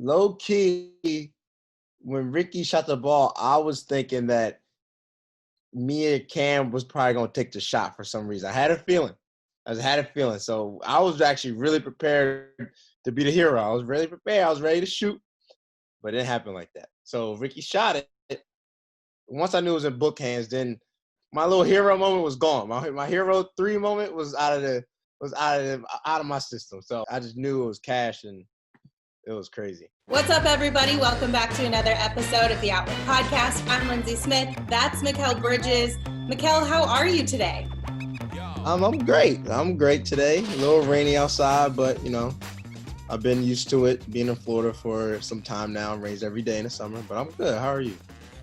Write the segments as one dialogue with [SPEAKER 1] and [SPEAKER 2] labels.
[SPEAKER 1] Low key, when Ricky shot the ball, I was thinking that me and Cam was probably gonna take the shot for some reason. I had a feeling. Had a feeling. So I was actually really prepared to be the hero. I was really prepared. I was ready to shoot, but it didn't happen like that. So Ricky shot it. Once I knew it was in book hands, then my little hero moment was gone. My hero three moment was out of my system. So I just knew it was cash and it was crazy.
[SPEAKER 2] What's up, everybody? Welcome back to another episode of the Outlet Podcast. I'm Lindsey Smith. That's Mikal Bridges. Mikal, how are you today?
[SPEAKER 1] I'm great. I'm great today. A little rainy outside, but I've been used to it being in Florida for some time now. It rains every day in the summer, but I'm good. How are you?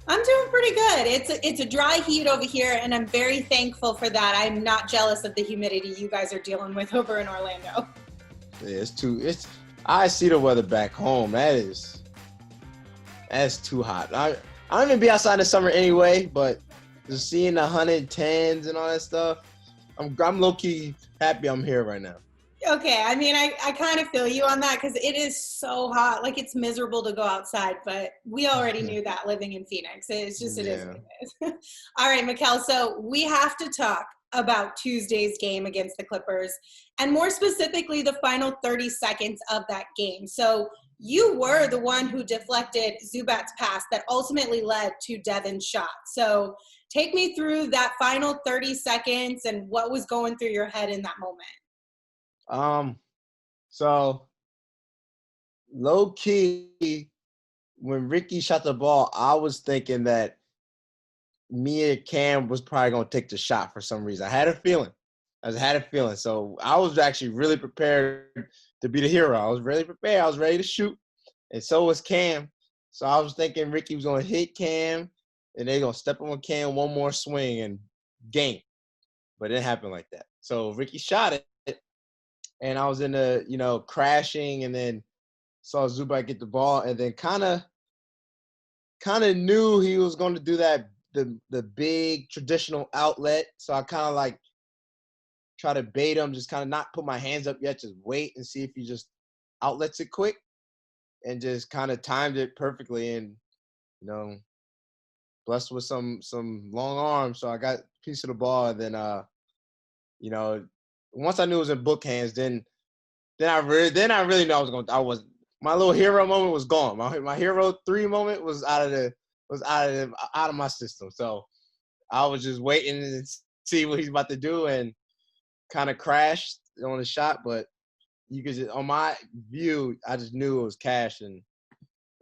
[SPEAKER 2] I'm doing pretty good. It's a dry heat over here, and I'm very thankful for that. I'm not jealous of the humidity you guys are dealing with over in Orlando.
[SPEAKER 1] Yeah, I see the weather back home. That's too hot. I don't even be outside in the summer anyway, but just seeing the 110s and all that stuff, I'm low-key happy I'm here right now.
[SPEAKER 2] Okay, I mean, I kind of feel you on that because it is so hot. Like, it's miserable to go outside, but we already knew that living in Phoenix. It is what it is. All right, Mikal, so we have to talk about Tuesday's game against the Clippers, and more specifically, the final 30 seconds of that game. So you were the one who deflected Zubac's pass that ultimately led to Devin's shot. So take me through that final 30 seconds and what was going through your head in that moment.
[SPEAKER 1] So low key, when Ricky shot the ball, I was thinking that me and Cam was probably gonna take the shot for some reason. I had a feeling. So I was actually really prepared to be the hero. I was really prepared. I was ready to shoot, and so was Cam. So I was thinking Ricky was gonna hit Cam, and they're gonna step on Cam one more swing and game. But it didn't happen like that. So Ricky shot it. And I was in the, crashing, and then saw Zubac get the ball, and then kind of knew he was going to do that, the big traditional outlet. So I kind of like try to bait him, just kind of not put my hands up yet, just wait and see if he just outlets it quick, and just kind of timed it perfectly, and blessed with some long arms, so I got a piece of the ball, and then once I knew it was in book hands, then I really knew my little hero moment was gone. My hero three moment was out of my system. So I was just waiting to see what he's about to do, and kind of crashed on the shot. But on my view, I just knew it was cash, and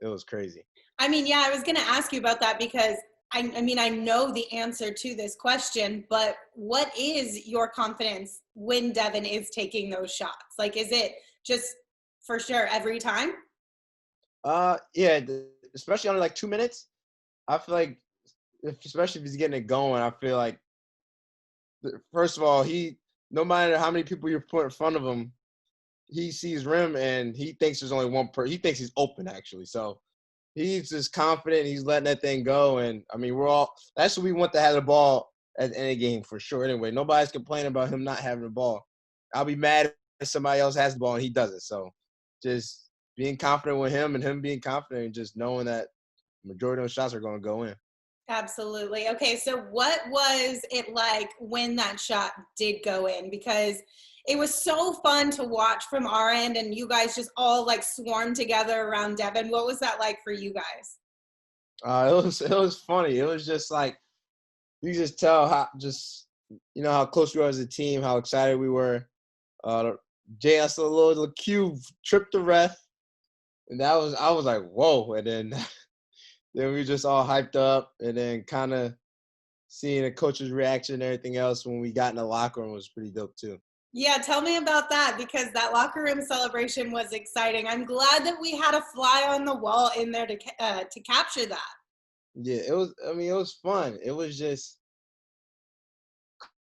[SPEAKER 1] it was crazy.
[SPEAKER 2] I mean, yeah, I was going to ask you about that because I know the answer to this question, but what is your confidence when Devin is taking those shots? Like, is it just for sure every time?
[SPEAKER 1] Yeah, especially under like 2 minutes. I feel like, especially if he's getting it going, I feel like, first of all, no matter how many people you put in front of him, he sees rim and he thinks there's only one person. He thinks he's open, actually. So he's just confident. He's letting that thing go. And, I mean, that's what we want to have the ball at the end of the game for sure. Anyway, nobody's complaining about him not having the ball. I'll be mad if somebody else has the ball and he doesn't. So just being confident with him and him being confident and just knowing that the majority of those shots are going to go in.
[SPEAKER 2] Absolutely. Okay, so what was it like when that shot did go in? Because it was so fun to watch from our end, and you guys just all like swarmed together around Devin. What was that like for you guys?
[SPEAKER 1] It was funny. It was just like, you just tell how close we were as a team, how excited we were. JS, a little Q tripped the ref, and I was like, whoa. And then then we just all hyped up, and then kind of seeing the coach's reaction and everything else when we got in the locker room was pretty dope too.
[SPEAKER 2] Yeah, tell me about that, because that locker room celebration was exciting. I'm glad that we had a fly on the wall in there to capture that.
[SPEAKER 1] Yeah, it was. I mean, it was fun. It was just,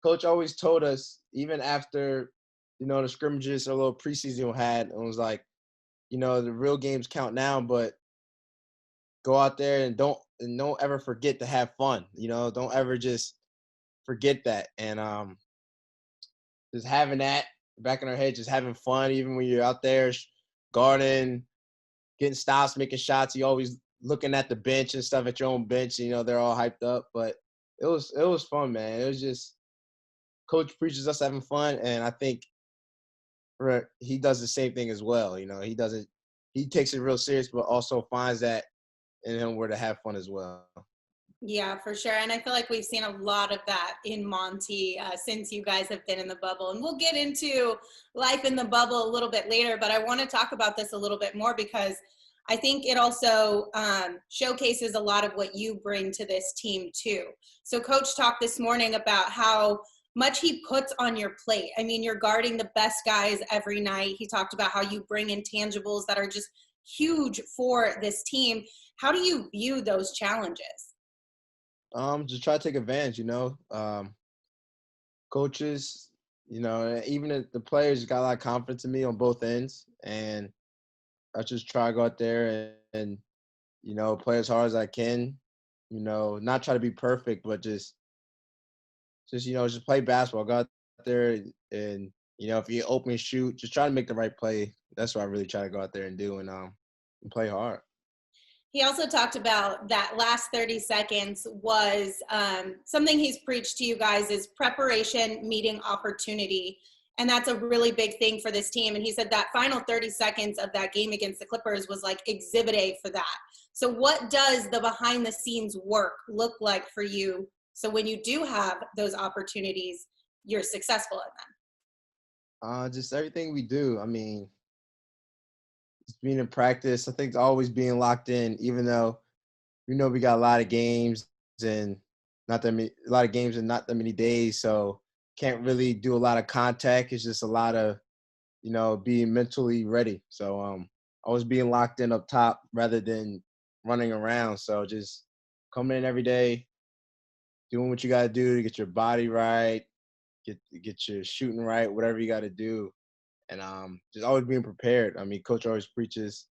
[SPEAKER 1] coach always told us, even after the scrimmages or a little preseason we had, and was like, the real games count now, but go out there and don't ever forget to have fun. Don't ever just forget that. And just having that back in our head, just having fun, even when you're out there guarding getting stops, making shots. You always looking at the bench and stuff at your own bench. You know, they're all hyped up, but it was fun, man. It was just coach preaches us having fun, and I think he does the same thing as well. You know, he takes it real serious, but also finds that in him where to have fun as well.
[SPEAKER 2] Yeah, for sure. And I feel like we've seen a lot of that in Monty since you guys have been in the bubble. And we'll get into life in the bubble a little bit later, but I want to talk about this a little bit more because I think it also showcases a lot of what you bring to this team too. So Coach talked this morning about how much he puts on your plate. I mean, you're guarding the best guys every night. He talked about how you bring intangibles that are just huge for this team. How do you view those challenges?
[SPEAKER 1] Just try to take advantage, coaches, even the players got a lot of confidence in me on both ends, and I just try to go out there and play as hard as I can, not try to be perfect, but just play basketball, go out there and, if you open shoot, just try to make the right play. That's what I really try to go out there and do and play hard.
[SPEAKER 2] He also talked about that last 30 seconds was something he's preached to you guys is preparation meeting opportunity. And that's a really big thing for this team. And he said that final 30 seconds of that game against the Clippers was like exhibit A for that. So what does the behind the scenes work look like for you? So when you do have those opportunities, you're successful in
[SPEAKER 1] them? Just everything we do. I mean, just being in practice, I think always being locked in, even though we got a lot of games and not that many, a lot of games in not that many days, so can't really do a lot of contact. It's just a lot of, being mentally ready. So always being locked in up top rather than running around. So just coming in every day, doing what you got to do to get your body right, get your shooting right, whatever you got to do. And just always being prepared. I mean, Coach always preaches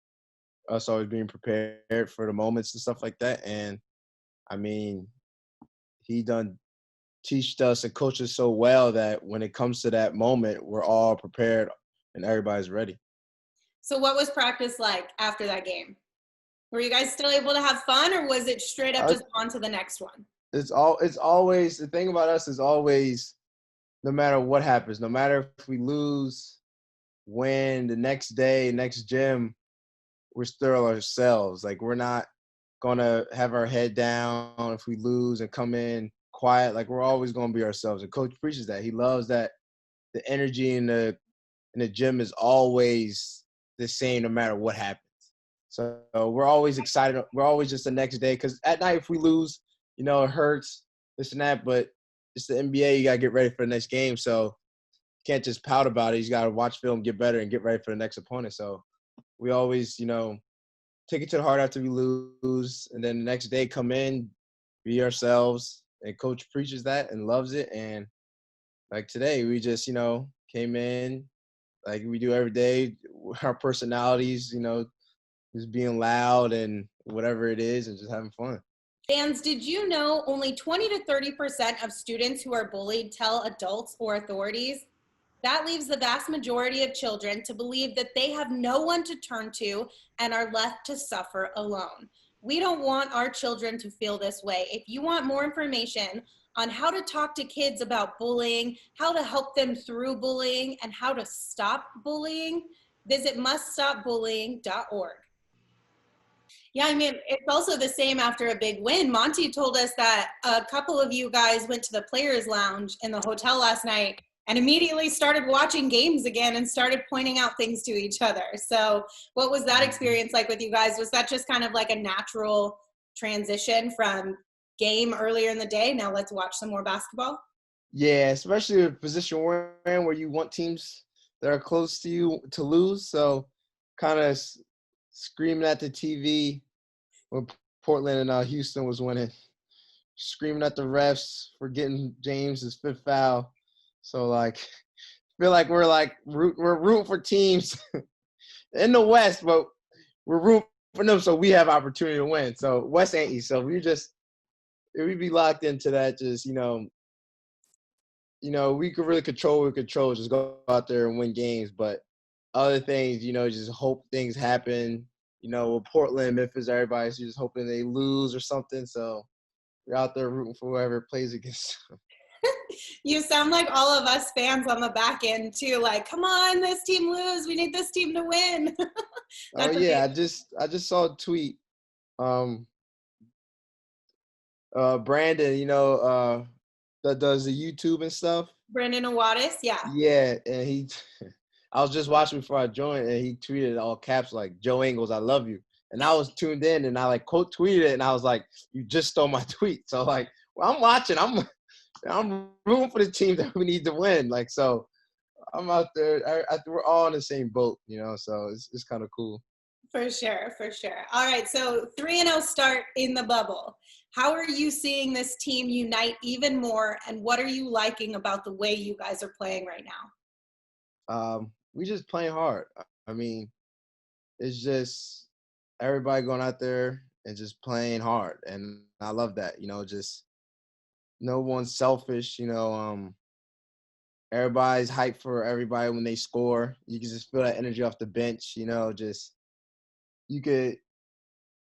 [SPEAKER 1] us always being prepared for the moments and stuff like that. And I mean, he done teached us and coached us so well that when it comes to that moment, we're all prepared and everybody's ready.
[SPEAKER 2] So what was practice like after that game? Were you guys still able to have fun, or was it straight up just on to the next one?
[SPEAKER 1] It's always, the thing about us is always, no matter what happens, no matter if we lose, win, the next day, next gym, we're still ourselves. Like, we're not gonna have our head down if we lose and come in quiet. Like, we're always gonna be ourselves. And Coach preaches that. He loves that the energy in the gym is always the same no matter what happens. So we're always excited. We're always just the next day, because at night if we lose, it hurts, this and that. But it's the NBA. You gotta get ready for the next game. So you can't just pout about it. You gotta watch film, get better, and get ready for the next opponent. So we always, take it to the heart after we lose, and then the next day come in, be ourselves. And Coach preaches that and loves it. And like today, we just, came in like we do every day. Our personalities, just being loud and whatever it is, and just having fun.
[SPEAKER 2] Fans, did you know only 20 to 30% of students who are bullied tell adults or authorities? That leaves the vast majority of children to believe that they have no one to turn to and are left to suffer alone. We don't want our children to feel this way. If you want more information on how to talk to kids about bullying, how to help them through bullying, and how to stop bullying, visit muststopbullying.org. Yeah, I mean, it's also the same after a big win. Monty told us that a couple of you guys went to the Players Lounge in the hotel last night and immediately started watching games again and started pointing out things to each other. So what was that experience like with you guys? Was that just kind of like a natural transition from game earlier in the day, now let's watch some more basketball?
[SPEAKER 1] Yeah, especially a position we're in where you want teams that are close to you to lose. So kind of screaming at the TV when Portland and Houston was winning, screaming at the refs for getting James's fifth foul. So like, feel like we're rooting for teams in the West, but we're rooting for them so we have opportunity to win. So West ain't East. So we'd be locked into that. Just we could really control what we control. Just go out there and win games. But other things, just hope things happen. with Portland, Memphis, everybody's just hoping they lose or something. So we're out there rooting for whoever plays against them.
[SPEAKER 2] You sound like all of us fans on the back end too. Like, come on, this team lose. We need this team to win.
[SPEAKER 1] Oh
[SPEAKER 2] That's
[SPEAKER 1] yeah,
[SPEAKER 2] amazing.
[SPEAKER 1] I just saw a tweet. Brandon, that does the YouTube and stuff.
[SPEAKER 2] Brendan Awadis, yeah.
[SPEAKER 1] Yeah, and he, I was just watching before I joined, and he tweeted all caps like "Joe Ingles, I love you," and I was tuned in, and I like quote tweeted it, and I was like, "You just stole my tweet." So like, well, I'm watching, I'm rooting for the team that we need to win. Like, so I'm out there. We're all in the same boat, So it's kind of cool.
[SPEAKER 2] For sure, for sure. All right, so 3-0 start in the bubble. How are you seeing this team unite even more, and what are you liking about the way you guys are playing right now?
[SPEAKER 1] We just playing hard. I mean, it's just everybody going out there and just playing hard, and I love that. Just no one's selfish. Everybody's hyped for everybody when they score. You can just feel that energy off the bench. Just you could.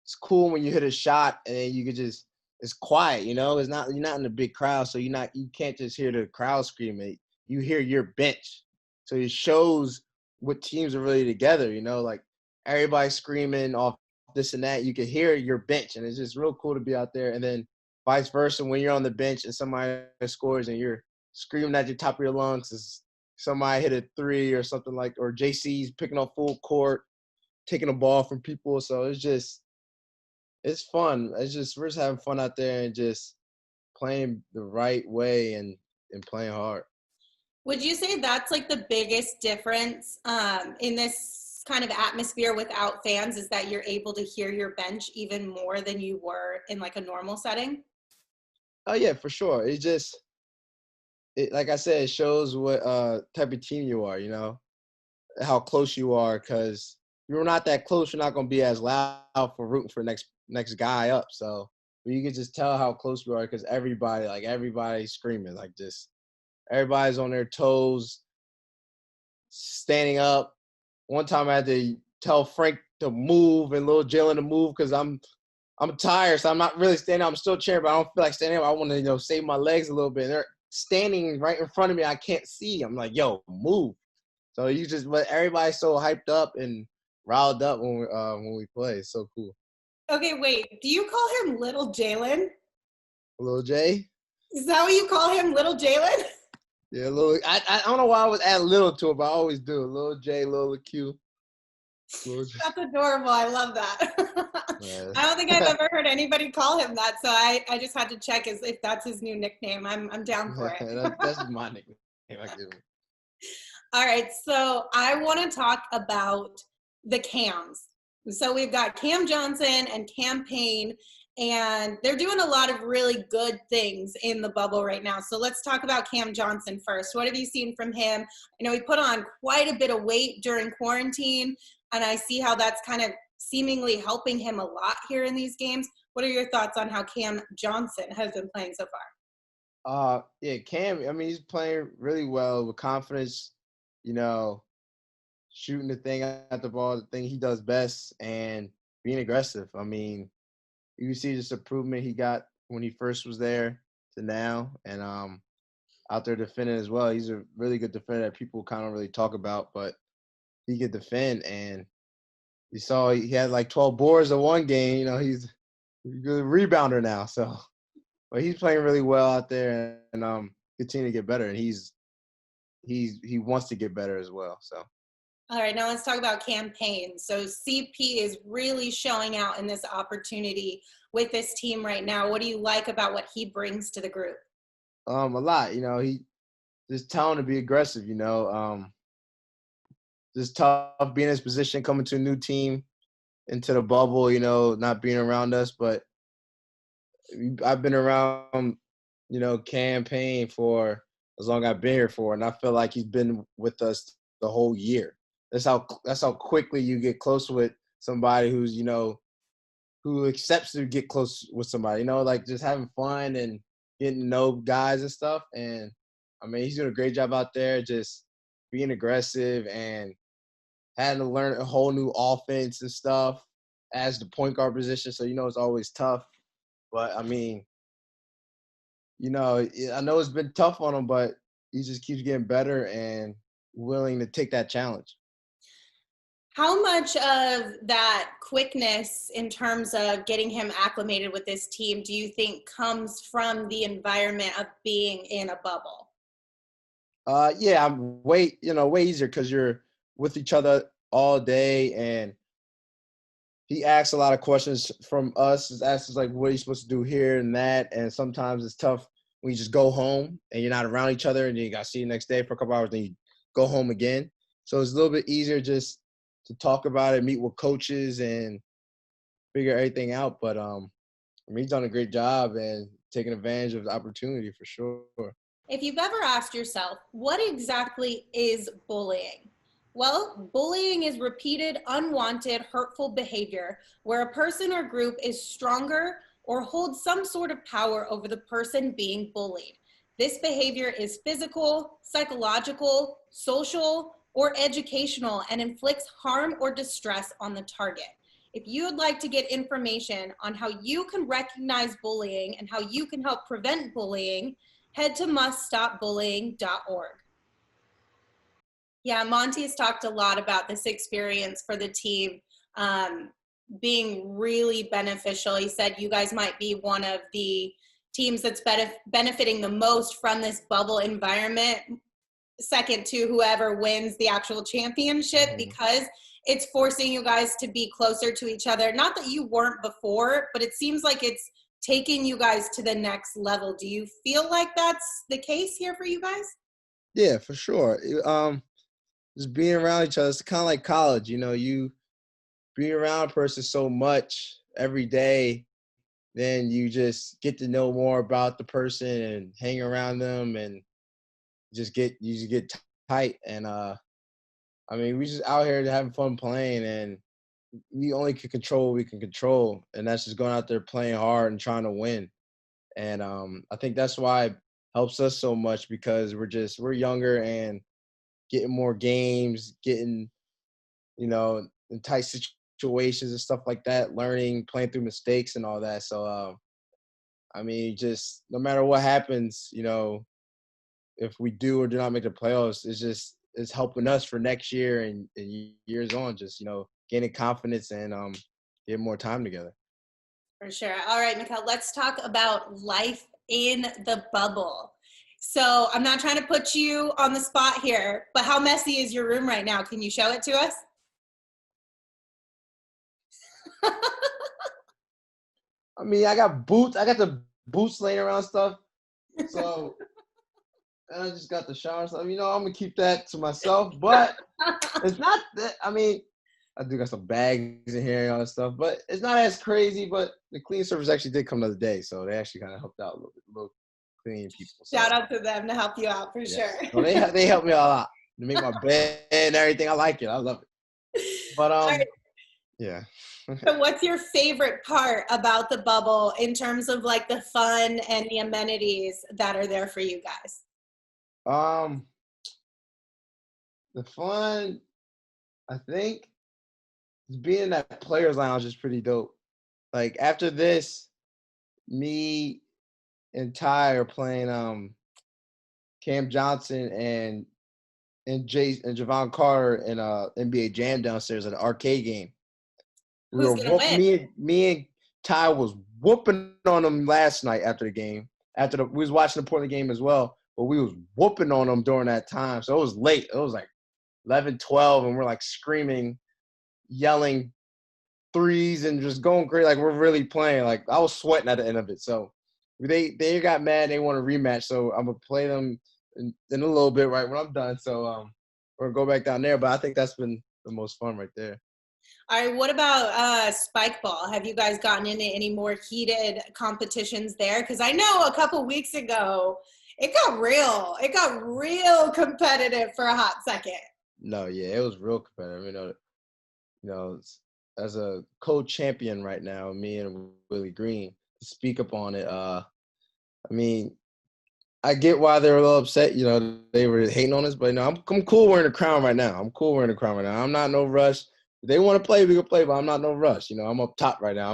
[SPEAKER 1] It's cool when you hit a shot and then you could just. It's quiet. It's not you're not in a big crowd, so you can't just hear the crowd screaming. You hear your bench, so it shows what teams are really together. Like everybody screaming off this and that. You can hear your bench, and it's just real cool to be out there. And then vice versa, when you're on the bench and somebody scores and you're screaming at the top of your lungs as somebody hit a three or something or JC's picking up full court, taking a ball from people. So it's fun. We're just having fun out there and just playing the right way and playing hard.
[SPEAKER 2] Would you say that's like the biggest difference in this kind of atmosphere without fans, is that you're able to hear your bench even more than you were in like a normal setting?
[SPEAKER 1] Oh yeah, for sure. Like I said, it shows what type of team you are, how close you are, because you're not that close, you're not going to be as loud for rooting for next guy up. So you can just tell how close we are because everybody's screaming, like just everybody's on their toes, standing up. One time I had to tell Frank to move and little Jalen to move because I'm tired, so I'm not really standing up. I'm still cheering, but I don't feel like standing up. I want to, save my legs a little bit. They're standing right in front of me. I can't see. I'm like, yo, move. So but everybody's so hyped up and riled up when we play. It's so cool.
[SPEAKER 2] Okay, wait. Do you call him Little Jalen?
[SPEAKER 1] Little J?
[SPEAKER 2] Is that what you call him, Little Jalen?
[SPEAKER 1] Yeah, little. I don't know why I was add little to it, but I always do. Little J, little Q. Little J.
[SPEAKER 2] That's adorable. I love that.
[SPEAKER 1] Yeah.
[SPEAKER 2] I don't think I've ever heard anybody call him that, so I just had to check if that's his new nickname. I'm down for it.
[SPEAKER 1] That's my nickname. I give him.
[SPEAKER 2] All right, so I want to talk about the Cams. So we've got Cam Johnson and Cam Payne, and they're doing a lot of really good things in the bubble right now. So let's talk about Cam Johnson first. What have you seen from him? I know he put on quite a bit of weight during quarantine, and I see how that's kind of seemingly helping him a lot here in these games. What are your thoughts on how Cam Johnson has been playing so far?
[SPEAKER 1] Yeah, Cam, I mean, he's playing really well with confidence, shooting the thing at the ball, the thing he does best, and being aggressive. I mean, you see this improvement he got when he first was there to now, and out there defending as well. He's a really good defender that people kind of really talk about, but he could defend, and you saw he had like 12 boards in one game. He's a good rebounder now, so but he's playing really well out there and continue to get better, and he wants to get better as well. So.
[SPEAKER 2] All right, now let's talk about Cam Payne. So CP is really showing out in this opportunity with this team right now. What do you like about what he brings to the group?
[SPEAKER 1] A lot. He just telling to be aggressive. Just tough being in his position, coming to a new team, into the bubble. Not being around us, but I've been around, Cam Payne for as long as I've been here for, and I feel like he's been with us the whole year. That's how quickly you get close with somebody who's who accepts to get close with somebody. Like just having fun and getting to know guys and stuff. And I mean, he's doing a great job out there, just being aggressive and having to learn a whole new offense and stuff. as the point guard position, so it's always tough. But I mean, I know it's been tough on him, but he just keeps getting better and willing to take that challenge.
[SPEAKER 2] How much of that quickness in terms of getting him acclimated with this team do you think comes from the environment of being in a bubble?
[SPEAKER 1] Yeah, I'm way easier because you're with each other all day, and he asks a lot of questions from us. He asks us like, what are you supposed to do here and that? And sometimes it's tough when you just go home and you're not around each other, and then you got to see you next day for a couple hours, then you go home again. So it's a little bit easier just to talk about it, meet with coaches, and figure everything out. But I mean, he's done a great job and taking advantage of the opportunity for sure.
[SPEAKER 2] If you've ever asked yourself, what exactly is bullying? Well, bullying is repeated, unwanted, hurtful behavior where a person or group is stronger or holds some sort of power over the person being bullied. This behavior is physical, psychological, social, or educational and inflicts harm or distress on the target. If you would like to get information on how you can recognize bullying and how you can help prevent bullying, head to muststopbullying.org. Yeah, Monty has talked a lot about this experience for the team being really beneficial. He said you guys might be one of the teams that's benefiting the most from this bubble environment, second to whoever wins the actual championship, because it's forcing you guys to be closer to each other. Not that you weren't before, but it seems like it's taking you guys to the next level. Do you feel like that's the case here for you guys?
[SPEAKER 1] Yeah, for sure. Just being around each other, it's kind of like college. You being around a person so much every day, then you just get to know more about the person and hang around them, and you just get tight. And I mean, we just out here having fun playing, and we only can control what we can control, and that's just going out there playing hard and trying to win. And I think that's why it helps us so much, because we're younger and getting more games, getting in tight situations and stuff like that, learning, playing through mistakes and all that. So I mean, just no matter what happens, if we do or do not make the playoffs, it's helping us for next year and years on, just gaining confidence and getting more time together.
[SPEAKER 2] For sure. All right, Mikal, let's talk about life in the bubble. So I'm not trying to put you on the spot here, but how messy is your room right now? Can you show it to us?
[SPEAKER 1] I mean, I got boots. I got the boots laying around stuff. So, and I just got the shower stuff. I'm going to keep that to myself. But it's not that. I mean, I do got some bags in here and all that stuff. But it's not as crazy. But the cleaning service actually did come the other day. So they actually kind of helped out a little cleaning people. So.
[SPEAKER 2] Shout out to them to help you out for sure.
[SPEAKER 1] Well, they helped me a lot. They make my bed and everything. I like it. I love it. But
[SPEAKER 2] right.
[SPEAKER 1] Yeah.
[SPEAKER 2] So what's your favorite part about the bubble in terms of like the fun and the amenities that are there for you guys?
[SPEAKER 1] The fun, I think, is being in that players lounge is pretty dope. Like after this, me and Ty are playing Cam Johnson and Javon Carter in a NBA Jam downstairs at an arcade game.
[SPEAKER 2] Who's gonna win?
[SPEAKER 1] Me and Ty was whooping on them last night after the game. We was watching the Portland game as well, but we was whooping on them during that time. So it was late. It was like 11, 12, and we're like screaming, yelling threes and just going crazy. Like we're really playing. Like I was sweating at the end of it. So they got mad. They want a rematch. So I'm gonna play them in a little bit right when I'm done. So we're gonna go back down there. But I think that's been the most fun right there.
[SPEAKER 2] All right, what about Spikeball? Have you guys gotten into any more heated competitions there? Because I know a couple weeks ago, it got real competitive for a hot second.
[SPEAKER 1] No, yeah, it was real competitive. As a co-champion right now, me and Willie Green, to speak up on it, I mean, I get why they were a little upset. They were hating on us, but I'm cool wearing the crown right now. I'm not in no rush. if they want to play, we can play, but I'm not no rush. I'm up top right now.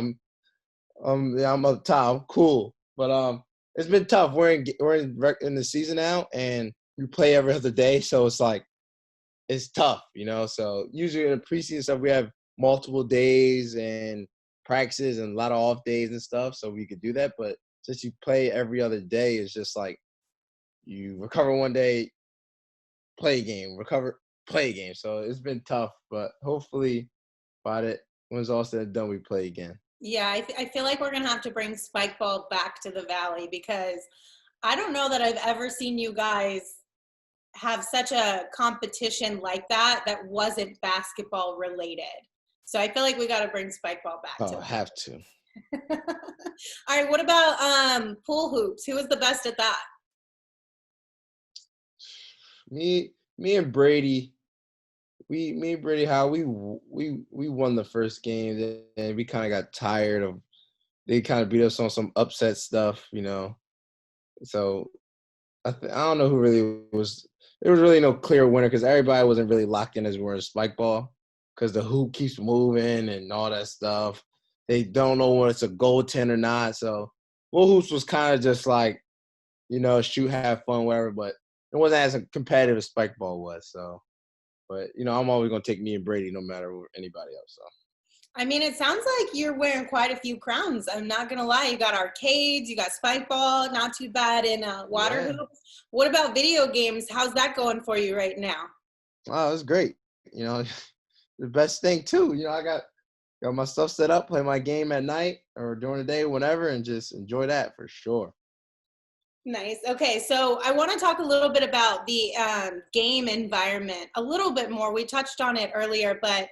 [SPEAKER 1] I'm up top. I'm cool. But it's been tough. We're in the season now, and we play every other day, so it's like it's tough. So usually in the preseason stuff, we have multiple days and practices and a lot of off days and stuff, so we could do that. But since you play every other day, it's just like you recover one day, play a game, recover, play a game. So it's been tough, but hopefully when it's all said and done, we play again.
[SPEAKER 2] Yeah, I feel like we're going to have to bring Spikeball back to the Valley because I don't know that I've ever seen you guys have such a competition like that wasn't basketball related. So I feel like we got to bring Spikeball back.
[SPEAKER 1] Oh, I have to.
[SPEAKER 2] All right, what about pool hoops? Who was the best at that?
[SPEAKER 1] Me and Brady. Me and Brady, how we won the first game, and we kind of got tired of. They kind of beat us on some upset stuff, So I don't know who really was. There was really no clear winner because everybody wasn't really locked in as we were in Spikeball because the hoop keeps moving and all that stuff. They don't know when it's a goaltend or not. So Bull Hoops was kind of just like, shoot, have fun, whatever. But it wasn't as competitive as Spikeball was. So, but I'm always gonna take me and Brady no matter anybody else. So.
[SPEAKER 2] I mean, it sounds like you're wearing quite a few crowns. I'm not going to lie. You got arcades, you got Spikeball, not too bad in water hoops. What about video games? How's that going for you right now?
[SPEAKER 1] Oh, it's great. The best thing too. I got my stuff set up, play my game at night or during the day, whenever, and just enjoy that for sure.
[SPEAKER 2] Nice. Okay, so I want to talk a little bit about the game environment a little bit more. We touched on it earlier, but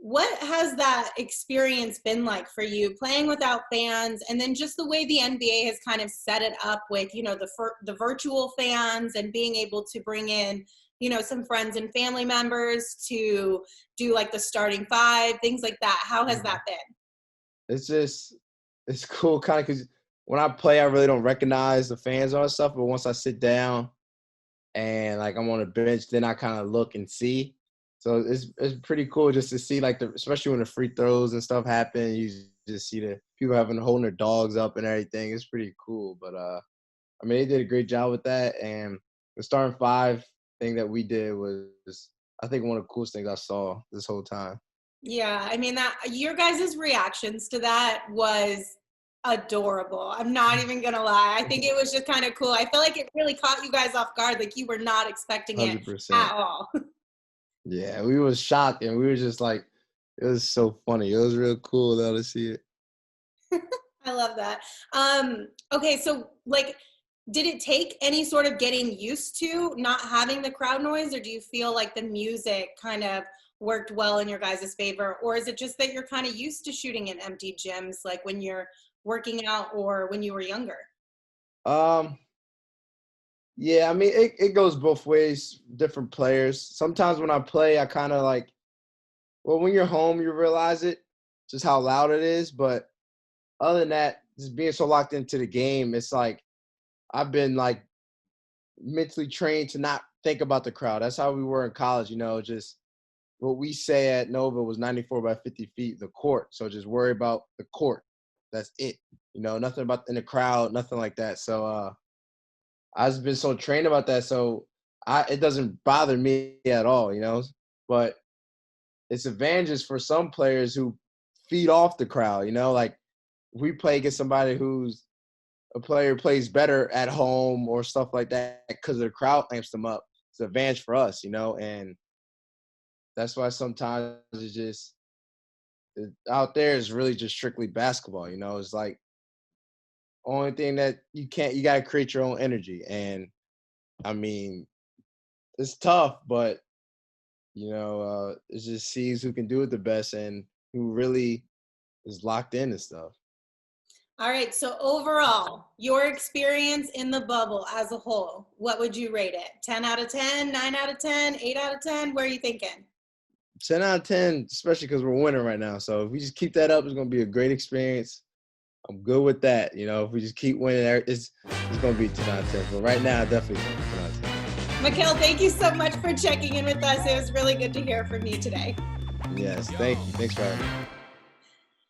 [SPEAKER 2] what has that experience been like for you playing without fans and then just the way the NBA has kind of set it up with, the virtual fans and being able to bring in, some friends and family members to do like the starting five, things like that. How has that been?
[SPEAKER 1] It's cool kind of because when I play, I really don't recognize the fans and stuff. But once I sit down and like I'm on a bench, then I kind of look and see. So it's pretty cool just to see especially when the free throws and stuff happen, you just see the people holding their dogs up and everything. It's pretty cool. But they did a great job with that. And the starting five thing that we did was, I think, one of the coolest things I saw this whole time.
[SPEAKER 2] Yeah, that your guys' reactions to that was adorable. I'm not even gonna lie. I think it was just kind of cool. I feel like it really caught you guys off guard, like you were not expecting 100%. It at all.
[SPEAKER 1] Yeah, we was shocked and we were just like, it was so funny. It was real cool though to see it.
[SPEAKER 2] I love that. Okay, so did it take any sort of getting used to not having the crowd noise, or do you feel like the music kind of worked well in your guys' favor, or is it just that you're kind of used to shooting in empty gyms, like when you're working out or when you were younger?
[SPEAKER 1] Yeah, it goes both ways, different players. Sometimes when I play, I kind of when you're home, you realize it, just how loud it is. But other than that, just being so locked into the game, it's like I've been mentally trained to not think about the crowd. That's how we were in college, just what we say at Nova was 94 by 50 feet, the court. So just worry about the court. That's it. Nothing about in the crowd, nothing like that. So I've been so trained about that. So it doesn't bother me at all, but it's advantages for some players who feed off the crowd, like if we play against somebody who's a player plays better at home or stuff like that because the crowd amps them up. It's an advantage for us, and that's why sometimes it's just out there is really just strictly basketball. It's like only thing that you got to create your own energy. And it's tough, but it just sees who can do it the best and who really is locked in and stuff.
[SPEAKER 2] All right. So overall, your experience in the bubble as a whole, what would you rate it? 10 out of 10, 9 out of 10, 8 out of 10? Where are you thinking?
[SPEAKER 1] 10 out of 10, especially because we're winning right now. So if we just keep that up, it's going to be a great experience. I'm good with that. If we just keep winning, it's going to be 10 out of 10. But right now, definitely 10 out of 10.
[SPEAKER 2] Mikal, thank you so much for checking in with us. It was really good to hear from you today.
[SPEAKER 1] Yes, thank you. Thanks for having me.